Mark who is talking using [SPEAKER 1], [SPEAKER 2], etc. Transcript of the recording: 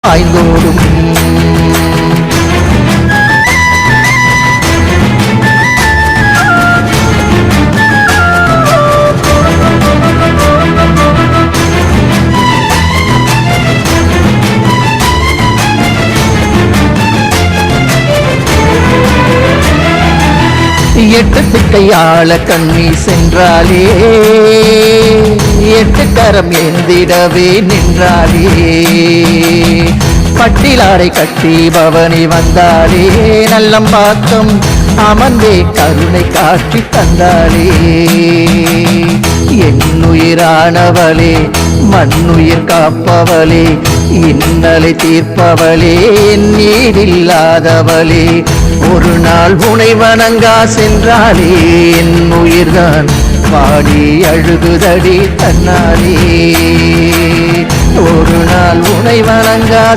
[SPEAKER 1] பாய்ந்தோடும். எட்டு திக்கையாள கண்ணி சென்றாலே, எட்டு கரம் ஏந்திடவே நின்றாலே, பட்டிலாடை கட்டி பவனி வந்தாலே, நல்லம்பாக்கம் அமர்ந்தே கருணை காட்சி தந்தாலே. என்னுயிரானவளே, மண்ணுயிர் காப்பவளே, இன்னலை தீர்ப்பவளே, நீரில்லாதவளே, ஒரு நாள் உனை வணங்கா சென்றாலே, என் உயிர்தான் பாடி அழுகுதடி தன்னாலே. ஒரு நாள் உனை வணங்கா